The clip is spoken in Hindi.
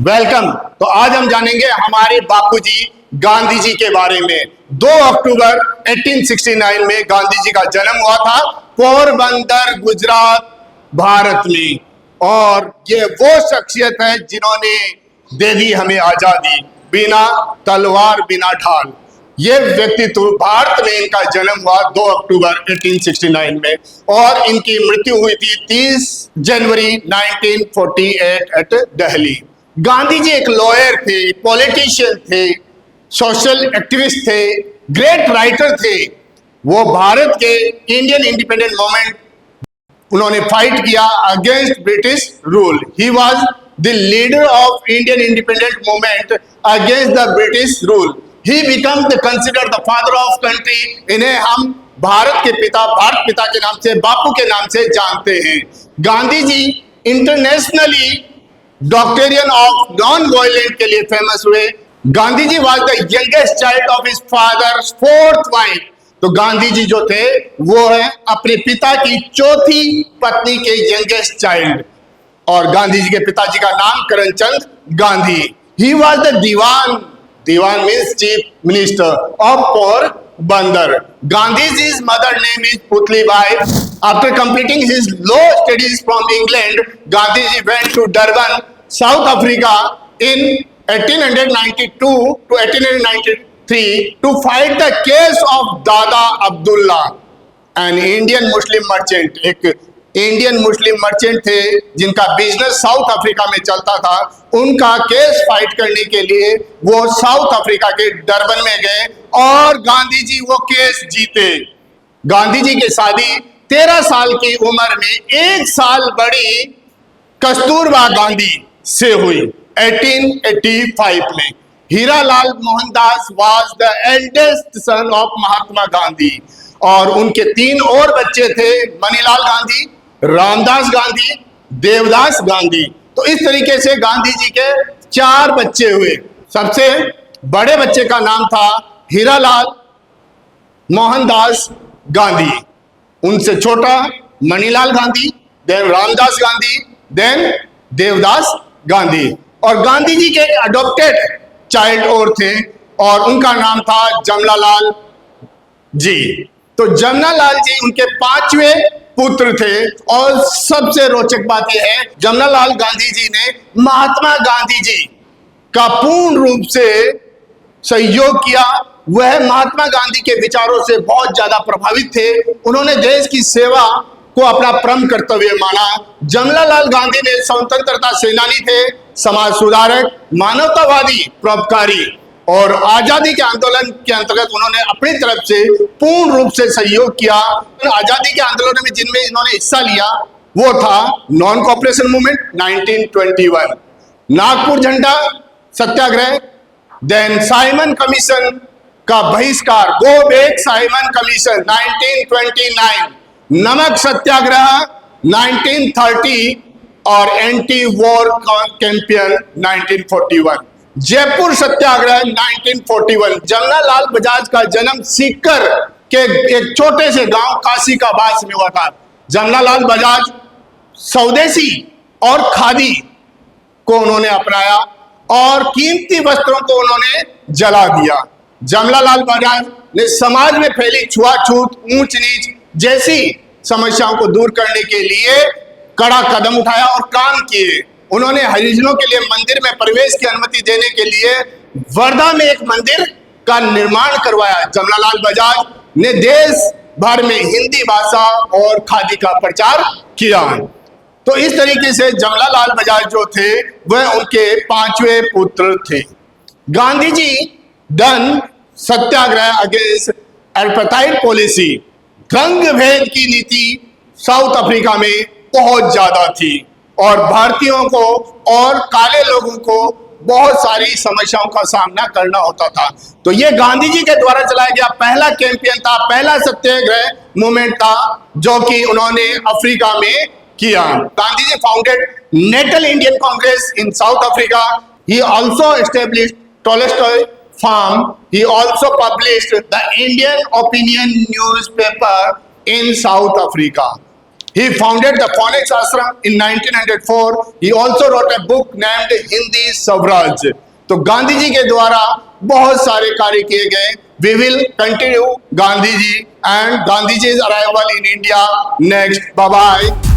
वेलकम। तो आज हम जानेंगे हमारे बापूजी गांधी जी के बारे में। 2 अक्टूबर 1869 में गांधी जी का जन्म हुआ था पोरबंदर, गुजरात, भारत में। और ये वो शख्सियत है जिन्होंने दे दी हमें आजादी, बिना तलवार बिना ढाल। ये व्यक्तित्व भारत में इनका जन्म हुआ 2 अक्टूबर 1869 में और इनकी मृत्यु हुई थी 30 जनवरी 1948 एट दिल्ली। गांधी जी एक लॉयर थे, पॉलिटिशियन थे, सोशल एक्टिविस्ट थे, ग्रेट राइटर थे। वो भारत के इंडियन इंडिपेंडेंट मूवमेंट उन्होंने फाइट किया against British rule. He was the leader of Indian independent movement against the British rule. He become the consider the father of country. इन्हें हम भारत के पिता, भारत पिता के नाम से, बापू के नाम से जानते हैं। Gandhi ji internationally doctrine of non violent के लिए फेमस हुए। Gandhi ji was the youngest child of his father's 4th wife. तो गांधी जी जो थे वो है अपने पिता की 4थी पत्नी के यंगेस्ट चाइल्ड। और गांधी जी के पिताजी का नाम Karamchand Gandhi. He was the dewan, dewan means chief minister of Porbandar. Gandhi's mother name is Putlibai. After completing his law studies from England, Gandhiji went to Durban, South Africa in 1892 to 1893 to fight the case of Dada Abdullah, an Indian Muslim merchant. एक इंडियन मुस्लिम मर्चेंट थे जिनका बिजनेस साउथ अफ्रीका में चलता था। उनका केस फाइट करने के लिए वो साउथ अफ्रीका के डरबन में गए और गांधी जी वो केस जीते। गांधी जी की शादी 13 साल की उम्र में 1 साल बड़ी कस्तूरबा गांधी से हुई 1885 में। Hiralal Mohandas was the eldest son of Mahatma Gandhi और उनके 3 और बच्चे थे, मनीलाल गांधी, रामदास गांधी, देवदास गांधी। तो इस तरीके से गांधी जी के 4 बच्चे हुए। सबसे बड़े बच्चे का नाम था हीरालाल मोहनदास गांधी, उनसे छोटा मनीलाल गांधी, देन रामदास गांधी, देन देवदास गांधी। और गांधी जी के अडॉप्टेड चाइल्ड और थे और उनका नाम था जमनालाल जी। तो जमनालाल जी उनके 5वें पुत्र थे। और सबसे रोचक बात यह है जमनालाल गांधी जी ने महात्मा गांधी जी का पूर्ण रूप से सहयोग किया। वह महात्मा गांधी के विचारों से बहुत ज्यादा प्रभावित थे। उन्होंने देश की सेवा को अपना परम कर्तव्य माना। जमनालाल गांधी ने स्वतंत्रता सेनानी थे, समाज सुधारक, मानवतावादी, परोपकारी और आजादी के आंदोलन के अंतर्गत उन्होंने अपनी तरफ से पूर्ण रूप से सहयोग किया। आजादी के आंदोलन में जिनमें इन्होंने हिस्सा लिया वो था नॉन कॉपरेशन मूवमेंट 1921, नागपुर झंडा सत्याग्रह, देन साइमन कमीशन का बहिष्कार, गो बैक साइमन कमीशन 1929, नमक सत्याग्रह 1930 और एंटी वॉर कैंपेन 1941, जयपुर सत्याग्रह 1941। जमनालाल बजाज का जन्म सीकर के एक छोटे से गांव काशी का बास में हुआ था। जमनालाल बजाज स्वदेशी और खादी को उन्होंने अपनाया और कीमती वस्त्रों को उन्होंने जला दिया। जमनालाल बजाज ने समाज में फैली छुआछूत, ऊंच नीच जैसी समस्याओं को दूर करने के लिए कड़ा कदम उठाया और काम किए। उन्होंने हरिजनों के लिए मंदिर में प्रवेश की अनुमति देने के लिए वर्धा में एक मंदिर का निर्माण करवाया। जमनालाल बजाज ने देश भर में हिंदी भाषा और खादी का प्रचार किया। तो इस तरीके से जमनालाल बजाज जो थे वह उनके 5वें पुत्र थे। गांधी जी डन सत्याग्रह अगेंस्ट एपार्थाइड पॉलिसी, रंग भेद की नीति साउथ अफ्रीका में बहुत ज्यादा थी और भारतीयों को और काले लोगों को बहुत सारी समस्याओं का सामना करना होता था। तो ये गांधी जी के द्वारा चलाया गया पहला कैंपेन था, पहला सत्याग्रह मूवमेंट था जो कि उन्होंने अफ्रीका में किया। Gandhi ji founded National Indian Congress in South Africa. He also established Tolstoy farm. He also published the Indian Opinion newspaper in South Africa. He founded the Phonics Ashram in 1904. He also wrote a book named Hindi Swaraj. तो गांधी जी के द्वारा बहुत सारे कार्य किए गए. We will continue Gandhi ji and Gandhi ji's arrival in India next. Bye bye.